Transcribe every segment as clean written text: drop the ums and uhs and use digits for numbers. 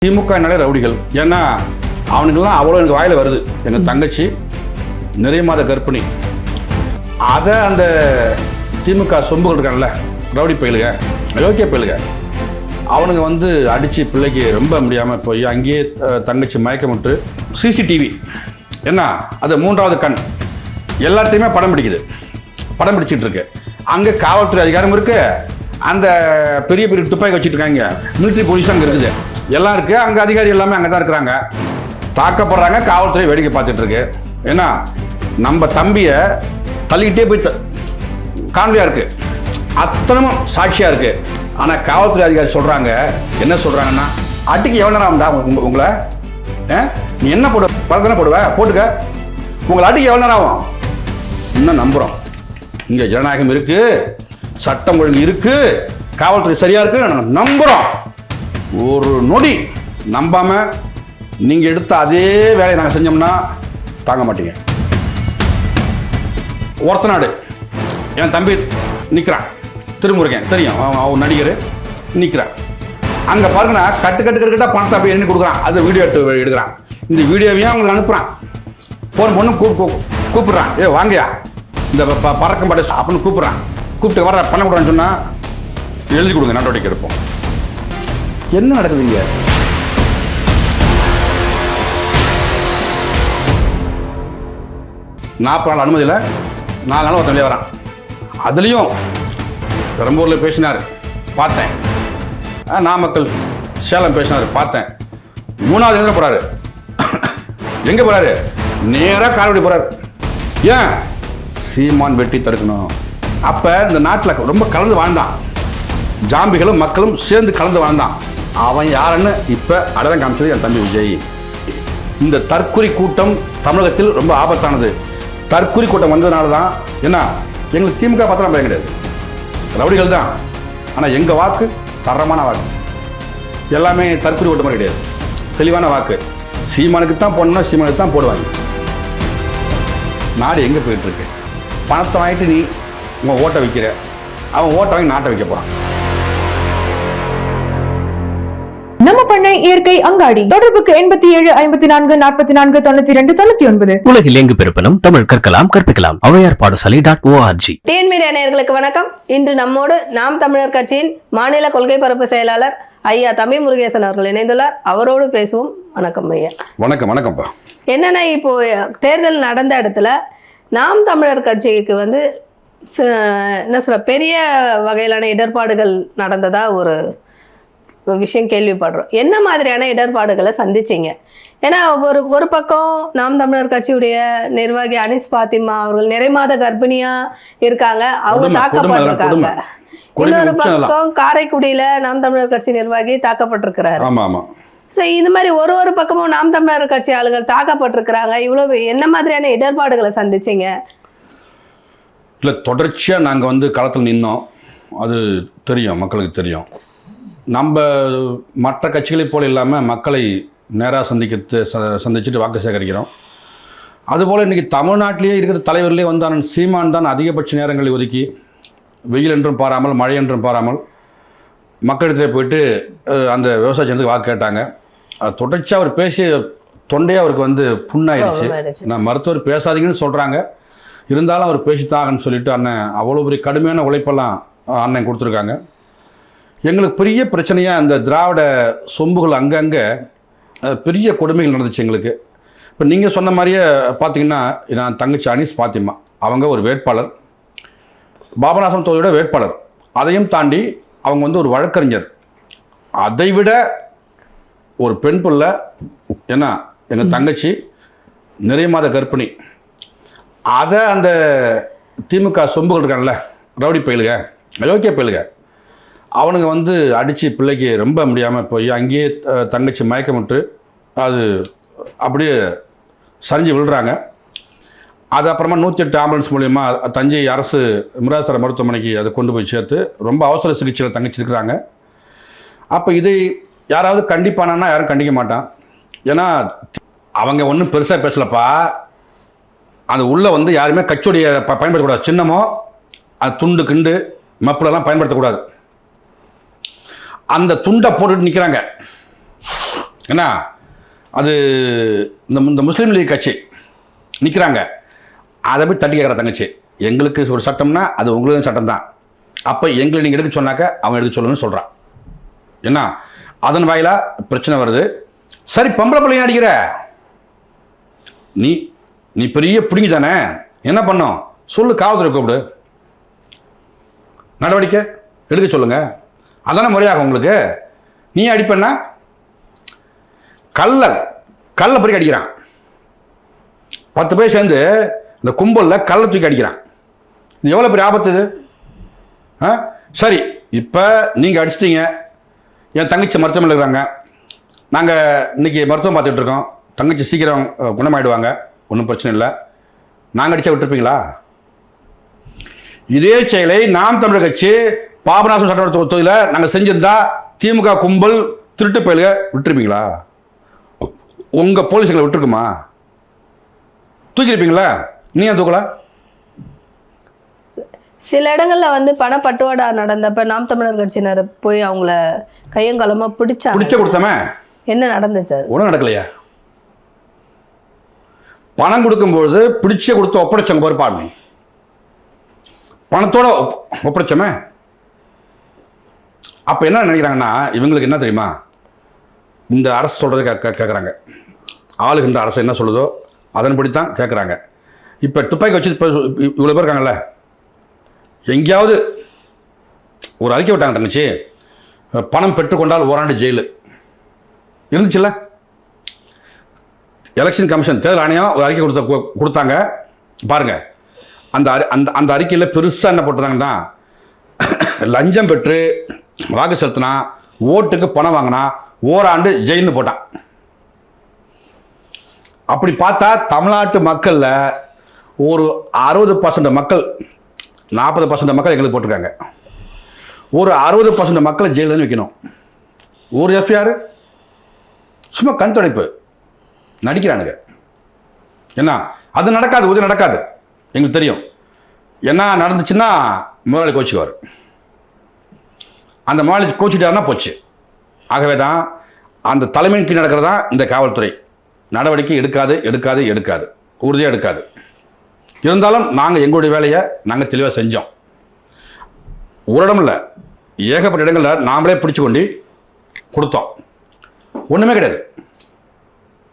திமுகனாலே ரவுடிகள். ஏன்னா அவனுக்கெல்லாம் அவ்வளோ எனக்கு வாயில் வருது. எங்கள் தங்கச்சி நிறைய மாத கர்ப்பிணி. அதை அந்த திமுக சொம்புகள் இருக்காங்கல்ல, ரவுடி பயிலுக, அயோக்கிய பயிலுக, அவனுங்க வந்து அடித்து பிள்ளைக்கு ரொம்ப முடியாமல் போய் அங்கேயே தங்கச்சி மயக்கமிட்டு சிசிடிவி என்ன அது மூன்றாவது கண் எல்லாத்தையுமே படம் பிடிக்குது, படம் பிடிச்சிட்டு இருக்கு. அங்கே காவல்துறை அதிகாரம் இருக்கு, அந்த பெரிய பெரிய துப்பாக்கி வச்சுட்டு இருக்காங்க, மிலிட்ரி போலீஸ் அங்கே இருக்குது, எல்லாம் இருக்கு. அங்கே அதிகாரி எல்லாமே அங்கே தான் இருக்கிறாங்க, தாக்கப்படுறாங்க. காவல்துறை வேடிக்கை பார்த்துட்டு இருக்கு. ஏன்னா நம்ம தம்பியை தள்ளிக்கிட்டே போய் காணொலியா இருக்கு, அத்தனமும் சாட்சியா இருக்கு. ஆனா காவல்துறை அதிகாரி சொல்றாங்க, என்ன சொல்றாங்கன்னா, அடிக்கு எவ்வளோ நேரம் உங்களை நீ என்ன போடு பழத்தானே போடுவ போட்டுக்க, உங்களை அடிக்கு எவ்வளோ நேரம் ஆகும்? இன்னும் நம்புறோம் இங்க ஜனநாயகம் இருக்கு, சட்டம் ஒழுங்கு இருக்கு, காவல்துறை சரியா இருக்கு நம்புறோம். ஒரு நொடி நம்பாம நீங்க எடுத்த அதே வேலையை நாங்கள் செஞ்சோம்னா தாங்க மாட்டீங்க. ஒருத்தநாடு என் தம்பி நிற்கிறான், திருமுருகன் தெரியும், அவன் நடிகர் நிற்கிறான். அங்கே பாருங்கன்னா கட்டு கட்டு கட்டு கட்டா பணத்தை அப்படி எண்ணி கொடுக்குறான். அது வீடியோ எடுக்கிறான். இந்த வீடியோவையும் அவங்களுக்கு அனுப்புகிறான். போன் பொண்ணு கூப்பிடுறான், ஏ வாங்கயா இந்த பறக்கம் படை அப்படின்னு கூப்பிட்றான். கூப்பிட்டு வர பண்ண கூடாதுன்னு சொன்னால் எழுதி கொடுங்க, நடவடிக்கை எடுப்போம். என்ன நடக்குதுங்க? நாற்பது நாள் அனுமதியில் 4 நாள் ஒருத்தன் வெளியே வரான். அதுலேயும் பெரம்பூரில் பேசினார் பார்த்தேன், நாமக்கல் சேலம் பேசினார் பார்த்தேன். 3வது எங்கே போகிறாரு? எங்கே போகிறாரு? நேராக காரைக்குடி போகிறார். ஏன்? சீமான் வெட்டி தடுக்கணும். அப்போ இந்த நாட்டில் ரொம்ப கலந்து வாழ்ந்தான், ஜாம்பிகளும் மக்களும் சேர்ந்து கலந்து வாழ்ந்தான். அவன் யாருன்னு இப்போ அடையாளம் காமிச்சது என் தம்பி விஜய். இந்த தற்குறி கூட்டம் தமிழகத்தில் ரொம்ப ஆபத்தானது. தற்குறி கூட்டம் வந்ததுனால தான் என்ன எங்களுக்கு திமுக பத்திரம் பயம் கிடையாது, ரவுடிகள் தான். ஆனால் எங்கள் வாக்கு தரமான வாக்கு, எல்லாமே தற்குறி கூட்டம் மாதிரி கிடையாது, தெளிவான வாக்கு. சீமானுக்கு தான் போடணும்னா சீமானுக்கு தான் போடுவாங்க. நாடு எங்கே போயிட்டு இருக்கு? பணத்தை வாங்கிட்டு நீ உங்கள் ஓட்டை வைக்கிற, அவன் ஓட்டை வாங்கி நாட்டை வைக்க போகிறான். நம்ம பண்ணை இயற்கை அங்காடி. தொடர்புக்கு 87 54 44 92 99. உலகில் எங்கு பிறப்பினும் தமிழ் கற்கலாம் கற்பிக்கலாம். ஔவையார் பாடசாலை.org. டிஎன் மீடியா நேயர்களுக்கு வணக்கம். இன்று நம்மோடு நாம் தமிழர் கட்சியின் மாநில கொள்கை பரப்பு செயலாளர் ஐயா தமிழ் முருகேசன் அவர்கள் இணைந்துள்ளார். அவரோடு பேசுவோம். வணக்கம் ஐயா. வணக்கம். வணக்கம்ப்பா. என்னன்னா, இப்போ தேர்தல் நடந்த இடத்துல நாம் தமிழர் கட்சிக்கு வந்து என்ன சொல்ற பெரிய வகையிலான இடர்பாடுகள் நடந்ததா ஒரு விஷயம் கேள்விப்படுறோம். என்ன மாதிரியான இடர்பாடுகளை சந்திச்சிங்க? ஏன்னா ஒரு பக்கம் நாம் தமிழர் கட்சியுடைய நிர்வாகி அனிஸ் பாத்திமா அவர்கள் நிறைமாத கர்ப்பிணியா இருக்காங்க, அவங்க தாக்கப்பட்டிருக்காங்க. இன்னொரு பக்கம் காரைக்குடியில நாம் தமிழர் கட்சி நிர்வாகி தாக்கப்பட்டிருக்கிறாரு. ஸோ இது மாதிரி ஒரு பக்கமும் நாம் தமிழர் கட்சி ஆளுகள் தாக்கப்பட்டிருக்கிறாங்க. இவ்வளவு என்ன மாதிரியான இடர்பாடுகளை சந்திச்சிங்க? இல்லை, தொடர்ச்சியாக நாங்கள் வந்து களத்தில் நின்னோம், அது தெரியும், மக்களுக்கு தெரியும். நம்ம மற்ற கட்சிகளை போல் இல்லாமல் மக்களை நேராக சந்திச்சுட்டு வாக்கு சேகரிக்கிறோம். அதுபோல் இன்றைக்கி தமிழ்நாட்டிலேயே இருக்கிற தலைவர்களே வந்து அண்ணன் சீமான் தான் அதிகபட்ச நேரங்களை ஒதுக்கி வெயில் என்றும் பாராமல் மழை என்றும் பாராமல் மக்களிடத்தில் போயிட்டு அந்த விவசாய ஜனத்துக்கு வாக்கு கேட்டாங்க. தொடர்ச்சியாக அவர் பேசிய தொண்டையே அவருக்கு வந்து புண்ணாயிருச்சு. நான் மருத்துவர் பேசாதீங்கன்னு சொல்கிறாங்க, இருந்தாலும் அவர் பேசித்தாங்கன்னு சொல்லிட்டு அண்ணன் அவ்வளோ பெரிய கடுமையான உழைப்பெல்லாம் அண்ணன் கொடுத்துருக்காங்க. எங்களுக்கு பெரிய பிரச்சனையாக இந்த திராவிட சொம்புகள் அங்கங்கே பெரிய கொடுமைகள் நடந்துச்சு எங்களுக்கு. இப்போ நீங்கள் சொன்ன மாதிரியே பார்த்தீங்கன்னா, நான் தங்கச்சி அனிஸ் பாத்திமா அவங்க ஒரு வேட்பாளர், பாபநாசம் தொகுதியோட வேட்பாளர். அதையும் தாண்டி அவங்க வந்து ஒரு வழக்கறிஞர். அதை விட ஒரு பெண் பிள்ளை, ஏன்னா எங்கள் தங்கச்சி நிறைய மாத கர்ப்பிணி. அதை அந்த திமுக சொம்புகள் இருக்காங்கல்ல, ரவுடி பயிலுக, அயோக்கிய பயிலுக, அவனுங்க வந்து அடித்து பிள்ளைக்கு ரொம்ப முடியாமல் போய் அங்கேயே தங்கச்சி மயக்கமிட்டு அது அப்படியே சரிஞ்சு விழுறாங்க. அது அப்புறமா 108 ஆம்புலன்ஸ் மூலயமா தஞ்சை அரசு மிராஸ்தர மருத்துவமனைக்கு அதை கொண்டு போய் சேர்த்து ரொம்ப அவசர சிகிச்சையில் தங்கச்சி இருக்கிறாங்க. அப்போ இதை யாராவது கண்டிப்பானா யாரும் கண்டிக்க மாட்டான். ஏன்னா அவங்க ஒன்றும் பெருசாக பேசலப்பா, அந்த உள்ளே வந்து யாருமே கச்சோடியை பயன்படுத்தக்கூடாது, சின்னமோ அது துண்டு கிண்டு மப்பிலெல்லாம் பயன்படுத்தக்கூடாது. அந்த துண்டை போட்டுட்டு நிற்கிறாங்க. ஏன்னா அது இந்த முஸ்லீம் லீக் கட்சி நிற்கிறாங்க, அதை போய் தட்டி கேட்குற தங்கச்சி, எங்களுக்கு ஒரு சட்டம்னா அது உங்களுக்கு சட்டம் தான், அப்போ எங்களை நீங்கள் எடுக்க சொன்னாக்க அவங்க எடுக்க சொல்லணும்னு சொல்கிறான். என்ன அதன் வாயிலாக பிரச்சனை வருது. சரி, பொம்பளை பிள்ளைங்க அடிக்கிற நீ நீ பெரிய பிடிங்கி தானே, என்ன பண்ணும் சொல்லு, காவல்துறை கூப்பிடு, நடவடிக்கை எடுக்க சொல்லுங்க, அதானே முறையாகும் உங்களுக்கு. நீ அடிப்பண்ணா கல்லை பொறுக்கி அடிக்கிறான், 10 பேர் சேர்ந்து இந்த கும்பலில் கல்லை தூக்கி அடிக்கிறான். இது எவ்வளோ பெரிய ஆபத்து இது? சரி, இப்போ நீங்கள் அடிச்சிட்டீங்க, என் தங்கச்சி மருத்துவமனையில் இருக்கிறாங்க, நாங்கள் இன்னைக்கு மருத்துவம் பார்த்துட்டு இருக்கோம், தங்கச்சி சீக்கிரம் குணமாயிடுவாங்க, ஒன்றும் பிரச்சனை இல்லை, நாங்கள் அடித்தா விட்டுருப்பீங்களா? இதே செயலை நாம் தமிழர் கட்சி பாபநாசம் சட்டமன்ற தொகுதியில் நாங்கள் செஞ்சிருந்தா திமுக கும்பல் திருட்டு பயலுக விட்டுருப்பீங்களா? உங்கள் போலீஸுங்களை விட்டுருக்குமா? தூக்கிருப்பீங்களா? நீ ஏன் தூக்கல? சில இடங்கள்ல வந்து பணப்பட்டுவாடா நடந்தப்ப நாம் தமிழர் கட்சியினர் போய் அவங்கள கையங்காலமா பிடிச்ச கொடுத்தமே, என்ன நடந்துச்சு? அது ஒன்றும் நடக்கலையா? பணம் கொடுக்கும்பொழுது பிடிச்ச கொடுத்து ஒப்படைச்சவங்க பாரு பாடு, பணத்தோட ஒப்படைச்சோமே. அப்போ என்ன நினைக்கிறாங்கன்னா, இவங்களுக்கு என்ன தெரியுமா, இந்த அரசு சொல்கிறது கேட்குறாங்க, ஆளுகின்ற அரசு என்ன சொல்லுதோ அதன்படி தான் கேட்குறாங்க. இப்போ துப்பாக்கி வச்சு இப்போ இவ்வளோ பேர் இருக்காங்கல்ல, எங்கேயாவது ஒரு அறிக்கை விட்டாங்க, தங்கச்சி பணம் பெற்றுக்கொண்டால் ஓராண்டு ஜெயிலு இருந்துச்சுல்ல, எலெக்ஷன் கமிஷன் தேர்தல் ஆணையம் ஒரு அறிக்கை கொடுத்தாங்க பாருங்க. அந்த அந்த அறிக்கையில் பெருசாக என்ன போட்டுறாங்கன்னா, லஞ்சம் பெற்று வாக்கு செலுத்தினா, ஓட்டுக்கு பணம் வாங்கினா ஓராண்டு ஜெயில்னு போட்டான். அப்படி பார்த்தா தமிழ்நாட்டு மக்களில் ஒரு 60% மக்கள், 40% மக்கள் எங்களுக்கு போட்டிருக்காங்க. ஒரு 60% மக்களை ஜெயிலில் வைக்கணும். ஒரு எஃப்ஐஆர் சும்மா கண் துடைப்பு நடிக்கிறானுங்க. என்ன அது நடக்காது, உதவி நடக்காது, எங்களுக்கு தெரியும். என்ன நடந்துச்சுன்னா முதலாளி கோச்சுக்குவார், அந்த முதலாளி கோச்சிட்டாருன்னா போச்சு. ஆகவே தான் அந்த தலைமையின் கீழ் நடக்கிறதா இந்த காவல்துறை நடவடிக்கை எடுக்காது எடுக்காது எடுக்காது உறுதியாக எடுக்காது. இருந்தாலும் நாங்கள் எங்களுடைய வேலையை நாங்கள் தெளிவாக செஞ்சோம். ஒரு இடம் இல்லை, ஏகப்பட்ட இடங்களில் நாமளே பிடிச்சு கொண்டு கொடுத்தோம், ஒன்றுமே கிடையாது.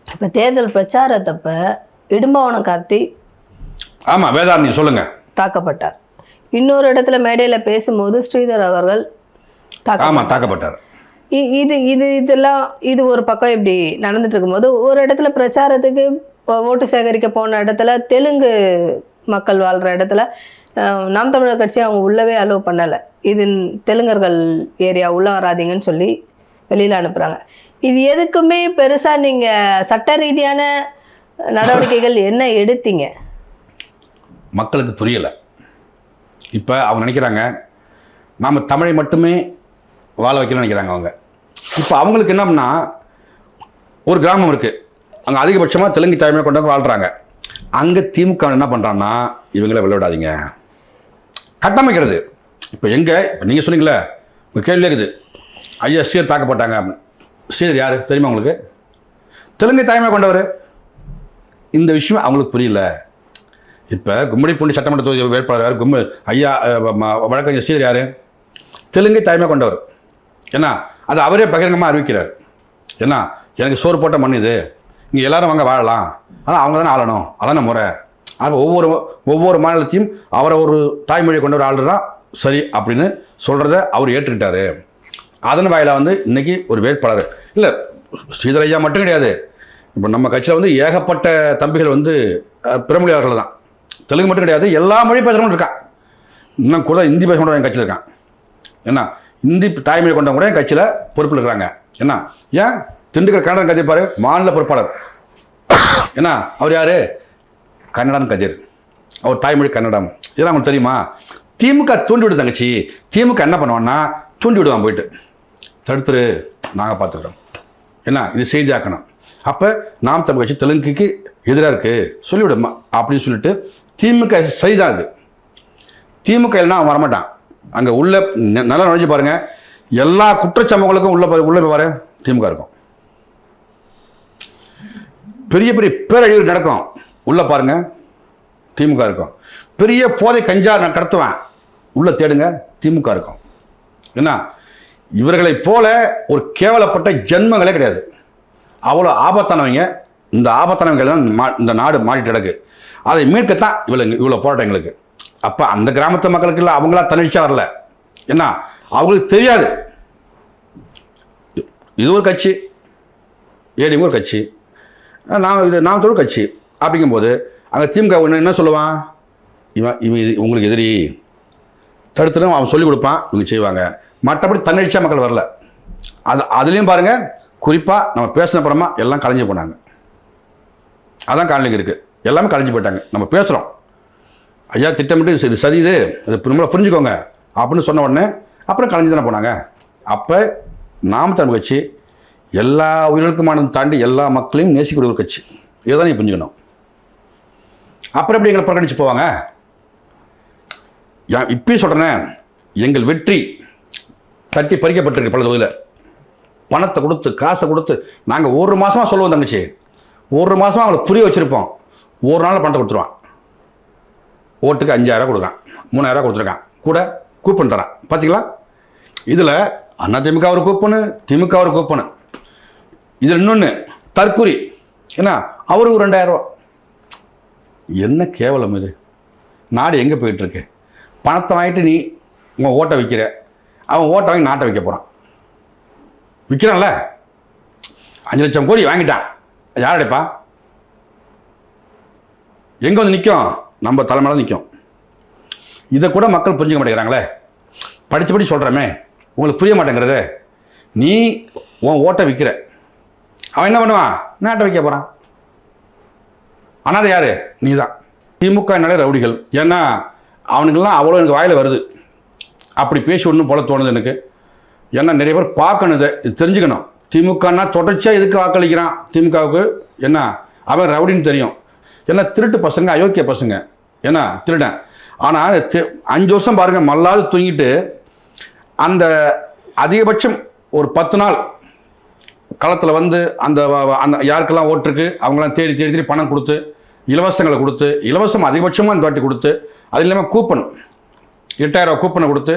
இப்போ தேர்தல் பிரச்சாரத்தப்ப இடும்பவனம் கார்த்தி, ஆமாம் வேதாரண்யம் சொல்லுங்க, தாக்கப்பட்டார். இன்னொரு இடத்துல மேடையில் பேசும்போது ஸ்ரீதர் அவர்கள் தாக்கப்பட்டார். இதெல்லாம் இது ஒரு பக்கம் இப்படி நடந்துட்டு இருக்கும்போது, ஒரு இடத்துல பிரச்சாரத்துக்கு ஓட்டு சேகரிக்க போன இடத்துல தெலுங்கு மக்கள் வாழ்கிற இடத்துல நாம் தமிழர் கட்சி அவங்க உள்ளவே அலோவ் பண்ணலை. இது தெலுங்கர்கள் ஏரியா உள்ள வராதிங்கன்னு சொல்லி வெளியில் அனுப்புகிறாங்க. இது எதுக்குமே பெருசாக நீங்கள் சட்ட ரீதியான நடவடிக்கைகள் என்ன எடுத்தீங்க? மக்களுக்கு புரியலை. இப்போ அவங்க நினைக்கிறாங்க நாம் தமிழை மட்டுமே வாழ வைக்கணும்னு நினைக்கிறாங்க அவங்க. இப்போ அவங்களுக்கு என்னன்னா, ஒரு கிராமம் இருக்குது, அங்கே அதிகபட்சமாக தெலுங்கு தாய்மையை கொண்டவங்க வாழ்கிறாங்க. அங்கே திமுக என்ன பண்ணுறான்னா, இவங்கள விளையாடாதீங்க கட்டமைக்கிறது. இப்போ நீங்கள் சொன்னீங்களே, உங்கள் கேள்வி இருக்குது, ஐயா ஸ்ரீதர் தாக்கப்பட்டாங்க. ஸ்ரீதர் யார் தெரியுமா உங்களுக்கு? தெலுங்கு தாய்மையை கொண்டவர். இந்த விஷயம் அவங்களுக்கு புரியல. இப்போ கும்மிடிப்பூண்டி சட்டமன்ற தொகுதி வேட்பாளர் யார்? ஐயா வழக்கறிஞர் ஸ்ரீதர் யார்? தெலுங்கு தாய்மையை கொண்டவர். ஏன்னா அது அவரே பகிரங்கமாக அறிவிக்கிறார். ஏன்னா எனக்கு சோறு போட்ட மண் இது, இங்கே எல்லாரும் வாங்க வாழலாம், ஆனால் அவங்க தானே ஆளணும், அதான முறை. அப்போ ஒவ்வொரு மாநிலத்தையும் அவரை ஒரு தாய்மொழியை கொண்ட ஒரு ஆள் தான் சரி அப்படின்னு சொல்கிறத அவர் ஏற்றுக்கிட்டாரு. அதன் வாயிலாக வந்து இன்றைக்கி ஒரு வேட்பாளர் இல்லை, ஸ்ரீதர் ஐயா மட்டும் கிடையாது, இப்போ நம்ம கட்சியில் வந்து ஏகப்பட்ட தம்பிகள் வந்து பிறமொழியாளர்கள் தான். தெலுங்கு மட்டும் கிடையாது, எல்லா மொழி பேசுகிறவங்களும் இருக்கான். இன்னும் கூட ஹிந்தி பேசுகிறவங்க என் கட்சியில் இருக்கான். ஏன்னா ஹிந்தி தாய்மொழி கொண்டவங்க கூட என் கட்சியில் பொறுப்பில் இருக்கிறாங்க. ஏன்னா ஏன் திண்டுக்கல் கன்னடம் கதிர்ப்பார் மாநில பொறுப்பாளர். ஏன்னா அவர் யார்? கன்னடம் கதிர், அவர் தாய்மொழி கன்னடம். இதெல்லாம் உங்களுக்கு தெரியுமா? திமுக தூண்டி விடு தங்கச்சி. திமுக என்ன பண்ணுவான்னா தூண்டி விடுவான், போயிட்டு தடுத்துரு, நாங்கள் பார்த்துக்கிறோம். ஏன்னா இது செய்தியாக்கணும். அப்போ நாம் தமிழ் கட்சி தெலுங்குக்கு எதிராக இருக்குது சொல்லிவிடுமா அப்படின்னு சொல்லிட்டு திமுக செய்தான். அது திமுக இல்லைன்னா அவன் வரமாட்டான். அங்கே உள்ள நல்லா நுழைஞ்சு பாருங்கள், எல்லா குற்றச்சம்பவங்களுக்கும் உள்ள போய் பாரு திமுக இருக்கும். பெரிய பெரிய பேரழிவு நடக்கும். உள்ளே பாருங்க திமுக இருக்கும். பெரிய போதை கஞ்சா நான் கடத்துவேன், உள்ளே தேடுங்க திமுக இருக்கும். என்ன இவர்களை போல ஒரு கேவலப்பட்ட ஜென்மங்களே கிடையாது. அவ்வளோ ஆபத்தானவங்க. இந்த ஆபத்தானவங்க தான் இந்த நாடு மாறிட்டு கிடக்கு. அதை மீட்கத்தான் இவ்வளோ போராட்டம் எங்களுக்கு. அப்போ அந்த கிராமத்து மக்களுக்கு இல்லை, அவங்களா தனிச்சா வரல. என்ன அவங்களுக்கு தெரியாது. இது ஒரு கட்சி, ஏடிஎம் ஒரு கட்சி, நாம் ஒரு கட்சி. அப்படிங்கும்போது அங்கே திமுக என்ன சொல்லுவான், இவன் இவன் உங்களுக்கு எதிரி, தடுத்துடும் அவன் சொல்லிக் கொடுப்பான், இவங்க செய்வாங்க. மற்றபடி தன்னெழுச்சியாக மக்கள் வரல. அதுலேயும் பாருங்கள், குறிப்பாக நம்ம பேசின அப்புறமா எல்லாம் கலைஞ்சு போனாங்க. அதான் காலனிக்கு இருக்குது, எல்லாமே கலைஞ்சு போயிட்டாங்க. நம்ம பேசுகிறோம், ஐயா திட்டமிட்டு இது சதி, இது நம்மளை புரிஞ்சுக்கோங்க அப்படின்னு சொன்ன உடனே அப்புறம் கலைஞ்சு தானே போனாங்க. அப்போ நாம் தமிழ் கட்சி எல்லா உயிர்களுக்குமானது தாண்டி எல்லா மக்களையும் நேசிக்கூடிய ஒரு கட்சி. இதை தான் நீ புரிஞ்சுக்கணும். அப்புறம் எப்படி எங்களை புறக்கணிச்சு போவாங்க? இப்பயும் சொல்கிறேன், எங்கள் வெற்றி தட்டி பறிக்கப்பட்டிருக்கு பல தொகுதியில். பணத்தை கொடுத்து காசை கொடுத்து நாங்கள் ஒரு மாதமாக சொல்லுவோம் தங்கச்சி, ஒரு மாதமாக அவங்களை புரிய வச்சுருப்போம். ஒரு நாள் பணத்தை கொடுத்துருவான். ஓட்டுக்கு 5000 கொடுக்குறான், 3000 கொடுத்துருக்கான், கூட கூப்பன் தரான். பார்த்தீங்களா? இதில் அதிமுக ஒரு கூப்பனு, திமுக ஒரு கூப்பனு. இதில் இன்னொன்று தற்கூரி, ஏன்னா அவருக்கு 2000 ரூபா. என்ன கேவலம் இது! நாடு எங்கே போயிட்டுருக்கு? பணத்தை வாங்கிட்டு நீ உங்கள் ஓட்டை விற்கிற, அவன் ஓட்டை வாங்கி நாட்டை விற்க போகிறான். விற்கிறான்ல, 5 லட்சம் கோடி வாங்கிட்டான். யார் அடைப்பா? எங்கே வந்து நிற்கும்? நம்ம தலைமையில நிற்கும். இதை கூட மக்கள் புரிஞ்சுக்க மாட்டேங்கிறாங்களே. படித்தபடி சொல்கிறோமே, உங்களுக்கு புரிய மாட்டேங்கிறது. நீ உன் ஓட்டை விற்கிற, அவன் என்ன பண்ணுவான்? நாட்டை வைக்க போகிறான். ஆனால் அது யார்? நீ தான். திமுக என்னாலே ரவுடிகள். ஏன்னா அவனுக்கெல்லாம் அவ்வளோ எனக்கு வாயில் வருது. அப்படி பேசி ஒன்றும் போல தோணுது எனக்கு. ஏன்னா நிறைய பேர் பார்க்கணும், இதை தெரிஞ்சுக்கணும். திமுகனா தொடர்ச்சியாக எதுக்கு வாக்களிக்கிறான் திமுகவுக்கு? என்ன அவன் ரவுடின்னு தெரியும். ஏன்னா திருட்டு பசங்க, அயோக்கிய பசங்க, ஏன்னா திருடன். ஆனால் 5 வருஷம் பாருங்கள், மல்லால் தூங்கிட்டு அந்த அதிகபட்சம் ஒரு 10 நாள் களத்தில் வந்து அந்த அந்த யாருக்கெல்லாம் ஓட்டுருக்கு அவங்களாம் தேடி தேடி தேடி பணம் கொடுத்து, இலவசங்களை கொடுத்து, இலவசம் அதிகபட்சமாக இந்த வாட்டி கொடுத்து, அது இல்லாமல் கூப்பன் 8000 ரூபா கூப்பனை கொடுத்து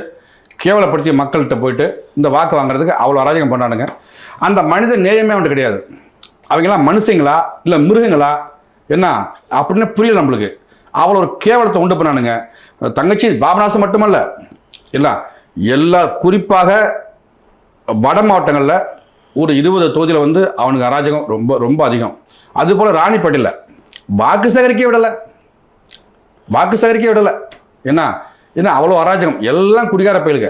கேவலப்படுத்திய மக்கள்கிட்ட போயிட்டு இந்த வாக்கு வாங்குறதுக்கு அவ்வளோ அராஜகம் பண்ணானுங்க. அந்த மனித நேயமே அவன்கிட்ட கிடையாது. அவங்கெல்லாம் மனுஷங்களா இல்லை மிருகங்களா என்ன அப்படின்னு புரியல நம்மளுக்கு. அவ்வளோ ஒரு கேவலத்தை உண்டு பண்ணானுங்க. தங்கச்சி பாபநாசம் மட்டுமல்ல, இல்லை எல்லா குறிப்பாக வட மாவட்டங்களில் ஒரு 20 தொகுதியில் வந்து அவனுக்கு அராஜகம் ரொம்ப ரொம்ப அதிகம். அதுபோல் ராணிப்பேட்டையில் வாக்கு சேகரிக்க விடலை. என்ன அவ்வளோ அராஜகம், எல்லாம் குடிகார பயலுங்க.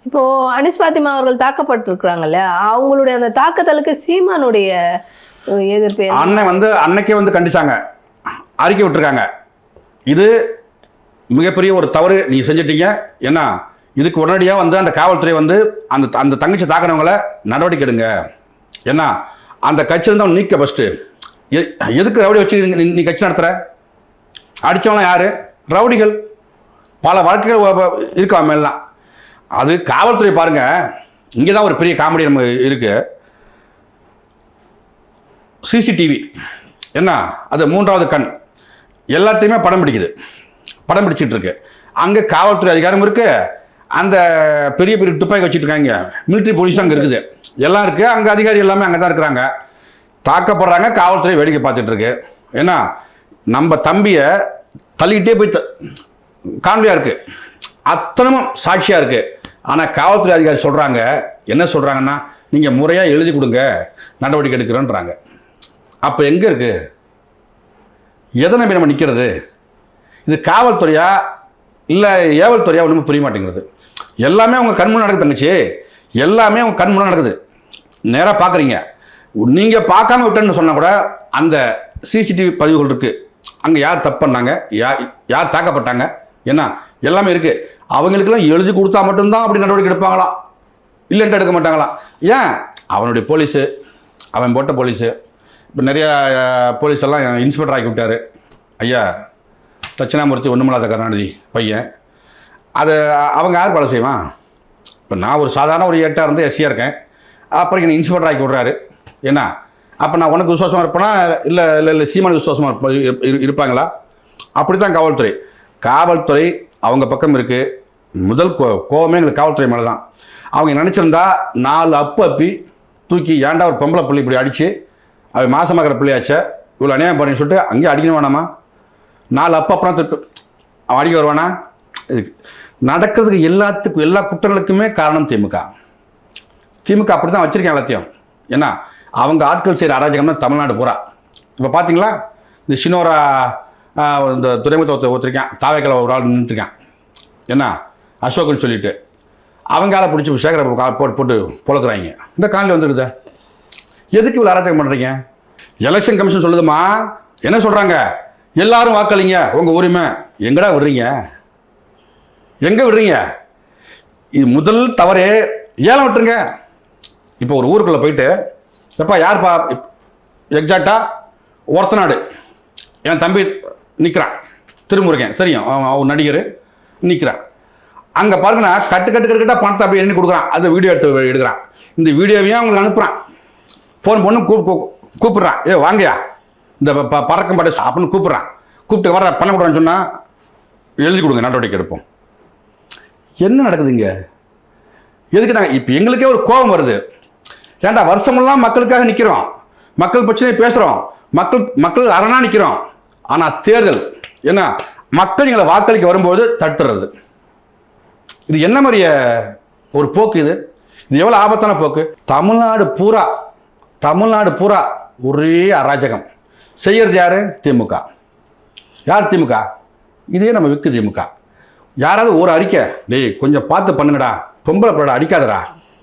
இப்போ அனிஸ் பாத்திமா அவர்கள் தாக்கப்பட்டிருக்கிறாங்க இல்லையா, அவங்களுடைய அந்த தாக்குதலுக்கு சீமானுடைய எதிர்ப்பு அண்ணன் வந்து அன்னைக்கே வந்து கண்டிச்சாங்க, அறிக்கை விட்டுருக்காங்க. இது மிகப்பெரிய ஒரு தவறு நீ செஞ்சிட்டீங்க. ஏன்னா இதுக்கு உடனடியாக வந்து அந்த காவல்துறை வந்து அந்த தங்கச்சி தாக்கினவங்களை நடவடிக்கை எடுங்க. ஏன்னா அந்த கட்சியிலேருந்து அவன் நீக்க ஃபஸ்ட்டு. எதுக்கு ரவுடி வச்சு நீ கட்சி நடத்துகிற? அடித்தவங்களாம் யார்? ரவுடிகள். பல வழக்குகள் இருக்கு அவன் மேலாம். அது காவல்துறை பாருங்க. இங்கே தான் ஒரு பெரிய காமெடி நம்ம இருக்கு. சிசிடிவி என்ன, அது 3வது கண் எல்லாத்தையுமே படம் பிடிச்சிட்டு இருக்கு. அங்கே காவல்துறை அதிகாரம் இருக்கு, அந்த பெரிய பெரிய துப்பாக்கி வச்சுட்டு இருக்காங்க, மிலிட்ரி போலீஸ் அங்கே இருக்குது, எல்லாம் இருக்கு. அங்கே அதிகாரி எல்லாமே அங்கே தான் இருக்கிறாங்க. தாக்கப்படுறாங்க, காவல்துறை வேடிக்கை பார்த்துட்டு இருக்கு. ஏன்னா நம்ம தம்பியை தள்ளிக்கிட்டே போய் காணொலியாக இருக்கு, அத்தனமும் சாட்சியாக இருக்கு. ஆனால் காவல்துறை அதிகாரி சொல்கிறாங்க, என்ன சொல்கிறாங்கன்னா, நீங்கள் முறையாக எழுதி கொடுங்க, நடவடிக்கை எடுக்கிறோன்றாங்க. அப்போ எங்கே இருக்கு? எதை நம்பி நம்ம நிற்கிறது? இது காவல்துறையா இல்லை ஏவல்துறையா? ஒன்றுமே புரிய மாட்டேங்கிறது. எல்லாமே அவங்க கண்முன்னு நடக்குது தங்கச்சி, எல்லாமே அவங்க கண்முன்னு நடக்குது. நேராக பார்க்குறீங்க. நீங்கள் பார்க்காம விட்டேன்னு சொன்னால் கூட அந்த சிசிடிவி பதிவுகள் இருக்குது. அங்கே யார் தப்பு பண்ணாங்க, யார் தாக்கப்பட்டாங்க, என்ன எல்லாமே இருக்குது. அவங்களுக்கெல்லாம் எழுதி கொடுத்தா மட்டும்தான் அப்படி நடவடிக்கை எடுப்பாங்களாம், இல்லைன்ட்டு எடுக்க மாட்டாங்களாம். ஏன்? அவனுடைய போலீஸு, அவன் போட்ட போலீஸு. இப்போ நிறையா போலீஸ் எல்லாம் இன்ஸ்பெக்டர் ஆக்கி விட்டார் ஐயா தட்சிணாமூர்த்தி, ஒன்றுமில்லாத கருணாநிதி பையன். அது அவங்க யார் வேலை செய்வான்? இப்போ நான் ஒரு சாதாரண ஒரு 8 இருந்து எஸ்சியாக இருக்கேன். அப்புறம் என்னை இன்ஸ்பெக்டர் ஆக்கி விட்றாரு. ஏன்னா அப்போ நான் உனக்கு விசுவாசமாக இருப்பேனா இல்லை இல்லை இல்லை சீமானுக்கு விசுவாசமாக இருப்பாங்களா? அப்படி தான் காவல்துறை அவங்க பக்கம் இருக்குது. முதல் கோவமே எங்களுக்கு காவல்துறை மேலே தான். அவங்க நினச்சிருந்தா 4 அப்பி தூக்கி ஏன்டா ஒரு பொம்பளை பிள்ளை இப்படி அடித்து அவன் மாசமாகிற பிள்ளையாச்ச இவ்வளோ அநியாயம் பண்ணின்னு சொல்லிட்டு அங்கேயே அடிக்கணும் வேணாமா? 4 அப்புறம் திட்டு அவன் அடிக்க வருவானா? இதுக்கு நடக்கிறதுக்கு எல்லா குற்றங்களுக்குமே காரணம் திமுக அப்படி தான் வச்சுருக்கேன் எல்லாத்தையும். ஏன்னா அவங்க ஆட்கள் செய்கிற அராஜகம்னா தமிழ்நாடு பூரா. இப்போ பார்த்தீங்களா இந்த சினோரா இந்த துறைமுகத்தை ஒருத்தருக்கேன், தாவைக்கலை ஒரு ஆள் நின்றுட்டுருக்கேன். என்ன அசோக்குன்னு சொல்லிட்டு அவங்கால பிடிச்சி சேகர போட்டு பொழக்கிறாங்க. இந்த காலையில் வந்துடுது. எதுக்கு இவ்வளோ அராஜகம் பண்ணுறீங்க? எலெக்ஷன் கமிஷன் சொல்லுதுமா, என்ன சொல்கிறாங்க? எல்லாரும் வாக்களிங்க, உங்கள் உரிமை. எங்கடா விடுறீங்க? எங்கே விடுறீங்க? இது முதல் தவறே. ஏலம் விட்டுருங்க. இப்போ ஒரு ஊருக்குள்ளே போயிட்டு எப்பா யார்ப்பா எக்ஸாக்டாக ஒருத்தநாடு என் தம்பி நிற்கிறான், திருமுருகன் தெரியும், அவன் நடிகர் நிற்கிறான். அங்கே பாருங்கன்னா கட்டு பணத்தை அப்படியே எண்ணி கொடுக்குறான். அதை வீடியோ எடுக்கிறான். இந்த வீடியோவையும் அவங்களுக்கு அனுப்புகிறான். ஃபோன் பண்ணு கூப்பிட்றான், ஏ வாங்கயா இந்த பறக்கும் படை அப்படின்னு கூப்பிட்றான். கூப்பிட்டு வர பணம் கொடுறான்னு சொன்னால் எழுதி கொடுங்க, நடவடிக்கை எடுப்போம். என்ன நடக்குதுங்க? எதுக்கு நாங்கள் இப்போ எங்களுக்கே ஒரு கோபம் வருது. ஏன்டா வருஷமெல்லாம் மக்களுக்காக நிற்கிறோம், மக்கள் பிரச்சனையை பேசுகிறோம், மக்கள் அரணா நிற்கிறோம். ஆனால் தேர்தல் என்ன மக்கள் எங்களை வாக்களிக்க வரும்போது தட்டுறது. இது என்ன மாதிரிய ஒரு போக்கு? இது எவ்வளோ ஆபத்தான போக்கு? தமிழ்நாடு பூரா ஒரே அராஜகம் செய்யறது யாரு? திமுக. யார் திமுக? இதே நம்ம விக்கு திமுக. யாராவது ஒரு அறிக்கை, டேய் கொஞ்சம் பார்த்து பண்ணுங்கடா, பொம்பளை பிள்ளை அடிக்காதடா,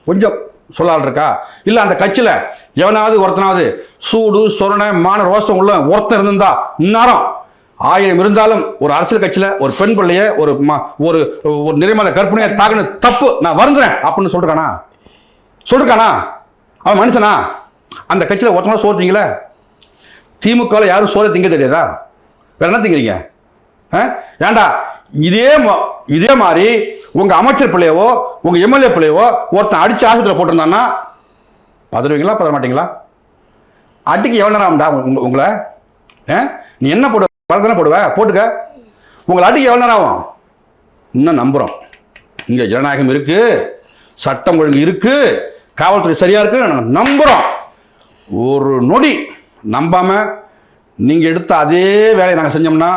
கொஞ்சம் சொல்லால் இருக்கா? இல்லை அந்த கட்சியில் எவனாவது ஒருத்தனாவது சூடு சொரணை மான ரோசம் உள்ள ஒருத்தன் இருந்தா இந்நேரம் 1000 இருந்தாலும் ஒரு அரசியல் கட்சியில் ஒரு பெண் பிள்ளைய ஒரு ஒரு நிறைமலை கற்பனையை தாக்குன தப்பு நான் வருந்துறேன் அப்படின்னு சொல்லிருக்கானா? அவன் மனுஷனா? அந்த கட்சியில் ஒருத்தனால சோறு திங்கல? திமுகவில் யாரும் சோறு திங்க தெரியாதா? வேற என்ன திங்கிறீங்க? ஏண்டா இதே மாதிரி உங்க அமைச்சர் பிள்ளையவோ உங்க எம்எல்ஏ பிள்ளையவோ ஒருத்தன் அடிச்சு ஆஸ்பத்திரியில் போட்டிருந்தான்னா பதறுவீங்களா பதற மாட்டீங்களா? அடிக்கு எவ்வளோ நேரம் ஆகும்டா உங்களை? நீ என்ன போடுவ? தானே போடுவ, போட்டுக்க. உங்களை அடிக்க எவ்வளோ நேரம் ஆகும்? இன்னும் நம்புகிறோம் இங்கே ஜனநாயகம் இருக்கு, சட்டம் ஒழுங்கு இருக்கு, காவல்துறை சரியா இருக்கு நம்புகிறோம். ஒரு நொடி நம்பாம நீங்க எடுத்த அதே வேலையை நாங்கள் செஞ்சோம்னா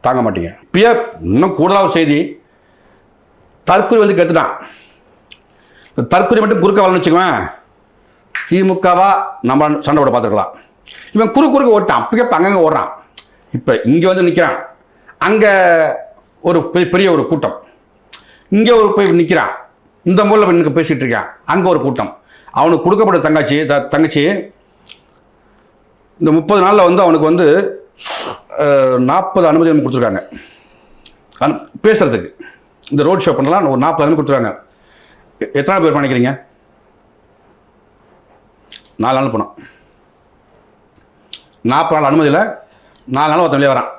தாங்க மாட்டீங்க. இப்பயே இன்னும் கூடுதலாக ஒரு செய்தி, தற்கொலை வந்து கெடுத்துட்டான். தற்கொலை மட்டும் குறுக்க வரணும்னு வச்சுக்குவேன், திமுகவா நம்ம சண்டை போட பார்த்துருக்கலாம். இவன் குறுக்க ஓட்டான், அப்பயே அங்கங்கே ஓடுறான். இப்போ இங்கே வந்து நிற்கிறான், அங்கே ஒரு பெரிய ஒரு கூட்டம், இங்கே ஒரு போய் நிற்கிறான், இந்த மூலையில் இன்னைக்கு பேசிகிட்டு இருக்கான், அங்கே ஒரு கூட்டம். அவனுக்கு கொடுக்கப்பட்ட தங்கச்சி இந்த 30 நாளில் வந்து அவனுக்கு வந்து 40 அனுமதி கொடுத்துருக்காங்க பேசுறதுக்கு. இந்த ரோட் ஷோ பண்ணலாம் ஒரு 40 அனுமதி கொடுத்துருக்காங்க. எத்தனை பேர் நினைக்கிறீங்க? 4 நாள் போனோம். 40 நாள் அனுமதியில் 4 நாள் ஒருத்தன் வெளியே வரான்.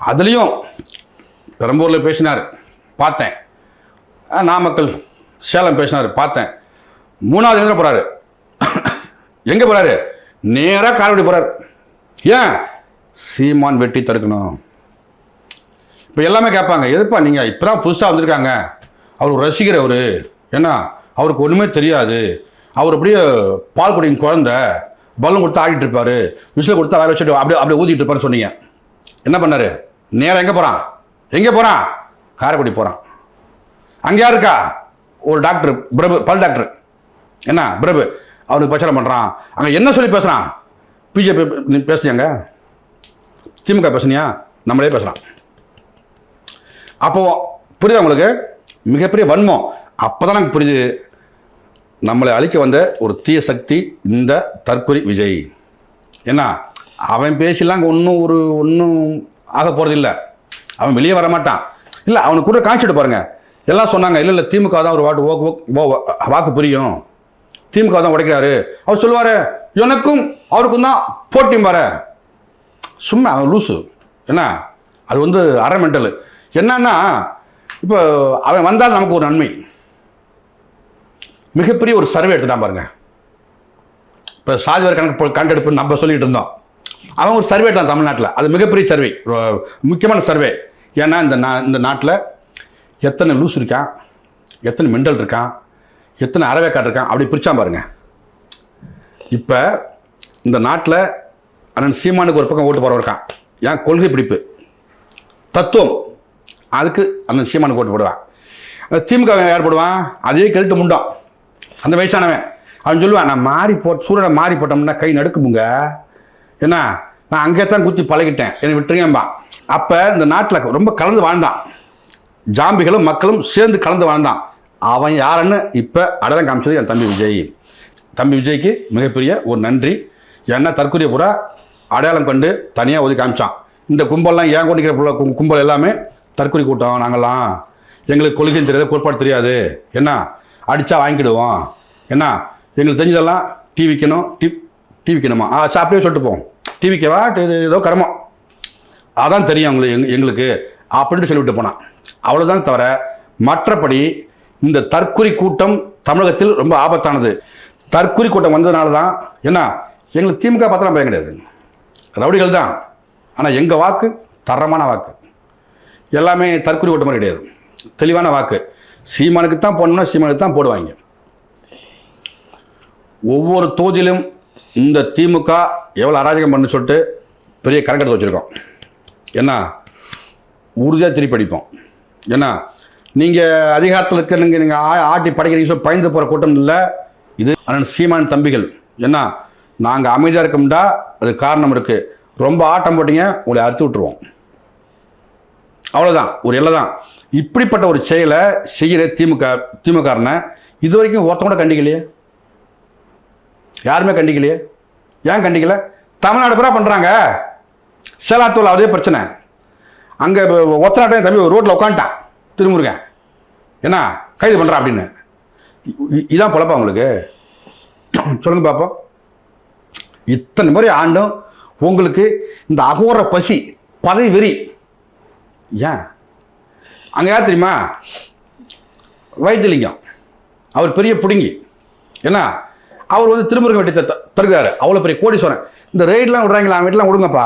அதுலேயும் பெரம்பூரில் பேசினார் பார்த்தேன், நாமக்கல் சேலம் பேசினார் பார்த்தேன். 3வது எங்கே போகிறாரு? எங்கே போகிறாரு? நேராக காரைக்குடி போகிறார். ஏன்? சீமான் வெட்டி தடுக்கணும். இப்போ எல்லாமே கேட்பாங்க, எதுப்பா நீங்கள் இப்போ தான் புதுசாக வந்திருக்காங்க, அவர் ரசிகர், அவர் ஏன்னா அவருக்கு ஒன்றுமே தெரியாது, அவர் அப்படியே பால் குடிங்க குழந்தை, பலூன் கொடுத்து ஆடிட்டு இருப்பார், விசில் கொடுத்தா வேலை வச்சுட்டு அப்படியே ஊதிட்டு இருப்பாருன்னு சொன்னீங்க. என்ன பண்ணார்? நேராக எங்கே போகிறான்? காரைக்குடி போகிறான். அங்கே யார் இருக்கா? ஒரு டாக்டர் பிரபு, பல் டாக்டர். என்ன பிரபு அவனுக்கு பிரச்சாரம் பண்ணுறான். அங்கே என்ன சொல்லி பேசுகிறான்? பிஜேபி பேசுனியாங்க, திமுக பேசுனியா? நம்மளே பேசலாம். அப்போது புரியுதா உங்களுக்கு? மிகப்பெரிய வன்மம். அப்போ தான் எனக்கு புரியுது, நம்மளை அழிக்க வந்த ஒரு தீய சக்தி இந்த தற்கொலை விஜய். என்ன அவன் பேசிலாம் ஒன்றும் ஆக போகிறது இல்லை, அவன் வெளியே வர மாட்டான். இல்லை அவனுக்கு கூட கான்செப்ட் பாருங்க, எல்லாம் சொன்னாங்க இல்லை திமுக தான் ஒரு வாக்கு புரியும், திமுக தான் உடைக்கிறாரு. அவர் சொல்லுவார் எனக்கும் அவருக்கும் தான் போட்டியும் பாரு. சும்மா அவன் லூசு. என்ன அது வந்து அரை மெண்டல். என்னன்னா இப்போ அவன் வந்தால் நமக்கு ஒரு நன்மை. மிகப்பெரிய ஒரு சர்வே எடுத்துட்டான் பாருங்க. இப்போ சாதிவாரி கணக்கெடுப்பு நம்ம சொல்லிட்டு இருந்தோம். அவன் ஒரு சர்வே தான் தமிழ்நாட்டில், அது மிகப்பெரிய சர்வே, முக்கியமான சர்வே. ஏன்னா இந்த நாட்டில் எத்தனை லூஸ் இருக்கான், எத்தனை மெண்டல் இருக்கான், எத்தனை அறவேக்காடு இருக்கான், அப்படி பிரிச்சான் பாருங்க. இப்போ இந்த நாட்டில் அண்ணன் சீமானுக்கு ஒரு பக்கம் ஓட்டு போட இருக்கான். ஏன் கொள்கை பிடிப்பு தத்துவம், அதுக்கு அண்ணன் சீமானுக்கு ஓட்டு போடுவான். திமுக யார் போடுவான்? அதே கெழுட்டு முண்டான் அந்த வயசானவன். அவன் சொல்லுவான், நான் சூரியனை மாறி போட்டோம்னா கை நடுக்குமுங்க, என்ன நான் அங்கே தான் குத்தி பழகிட்டேன், என்னை விட்டுருங்கம்பா. அப்போ இந்த நாட்டில் ரொம்ப கலந்து வாழ்ந்தான், ஜாம்பிகளும் மக்களும் சேர்ந்து கலந்து வாழ்ந்தான். அவன் யாருன்னு இப்போ அடையாளம் காமிச்சது என் தம்பி விஜய். தம்பி விஜய்க்கு மிகப்பெரிய ஒரு நன்றி. ஏன்னா தற்கொலையை பூரா அடையாளம் கண்டு தனியாக ஒதுக்கி காமிச்சான். இந்த கும்பல்லாம் ஏன் கொண்டிக்கிற கும்பல் எல்லாமே தற்கொலை கூட்டம், நாங்கள்லாம் எங்களுக்கு கொள்கையும் தெரியாது, கோட்பாடு தெரியாது, என்ன அடித்தா வாங்கிக்கிடுவோம், என்ன எங்களுக்கு தெரிஞ்சதெல்லாம் டீ விற்கணும், டீ விற்கணுமா, சாப்பிட்டே சொல்லிட்டு போவோம், டீ விற்கவா ஏதோ கர்மம், அதான் தெரியும் எங்களுக்கு அப்படின்ட்டு சொல்லிவிட்டு போனான். அவ்வளோதான் தவிர மற்றபடி இந்த தற்கொலை கூட்டம் தமிழகத்தில் ரொம்ப ஆபத்தானது. தற்கொலை கூட்டம் வந்ததுனால தான் என்ன எங்களுக்கு திமுக பார்த்தலாம் பயம் கிடையாது, ரவுடிகள் தான். ஆனால் எங்கள் வாக்கு தரமான வாக்கு, எல்லாமே தற்கொலை கூட்டம் மாதிரி கிடையாது, தெளிவான வாக்கு. சீமானுக்கு தான் போடணும்னா சீமானுக்கு தான் போடுவாங்க. ஒவ்வொரு தொகுதியிலும் இந்த திமுக எவ்வளோ அராஜகம் பண்ணு சொல்லிட்டு பெரிய கணக்கெடுத்து வச்சுருக்கோம். ஏன்னா உறுதியாக திருப்பி அடிப்போம். ஏன்னா நீங்கள் அதிகாரத்தில் இருக்க நீங்கள் ஆட்டி படைக்கிறீங்க சொல்லி பயந்து போகிற கூட்டம் இல்லை இது. அண்ணன் சீமான் தம்பிகள் ஏன்னா நாங்கள் அமைதியாக இருக்கோம்டா, அது காரணம் இருக்குது. ரொம்ப ஆட்டம் போட்டீங்க, உங்களை அறுத்து விட்டுருவோம், அவ்வளோதான், ஒரு எல்லை தான். இப்படிப்பட்ட ஒரு செயலை செய்கிற திமுககாரனை இது வரைக்கும் ஒருத்த கூட கண்டிக்கலையே, யாருமே கண்டிக்கலையே. ஏன் கண்டிக்கல? தமிழ்நாடு பூரா பண்ணுறாங்க. சேலாத்தூர் அதே பிரச்சனை. அங்கே ஒத்தநாட்டையும் தம்பி ரோட்டில் உட்காந்துட்டான் திருமுருகன், என்ன கைது பண்ணுறான் அப்படின்னு. இதான் பொழப்பா உங்களுக்கு? சொல்லுங்க பார்ப்போம். இத்தனை முறை ஆண்டும் உங்களுக்கு இந்த அகோர பசி, பதவி வெறி. ஏன் அங்கே யார் தெரியுமா? வைத்தியலிங்கம், அவர் பெரிய பிடுங்கி, ஏன்னா அவர் திருமுருகன் வெட்டி தருகிறாரு, அவ்வளோ பெரிய கோடீஸ்வரன். இந்த ரெய்டெலாம் விடுறாங்களா, வீட்டெலாம் விடுங்கப்பா,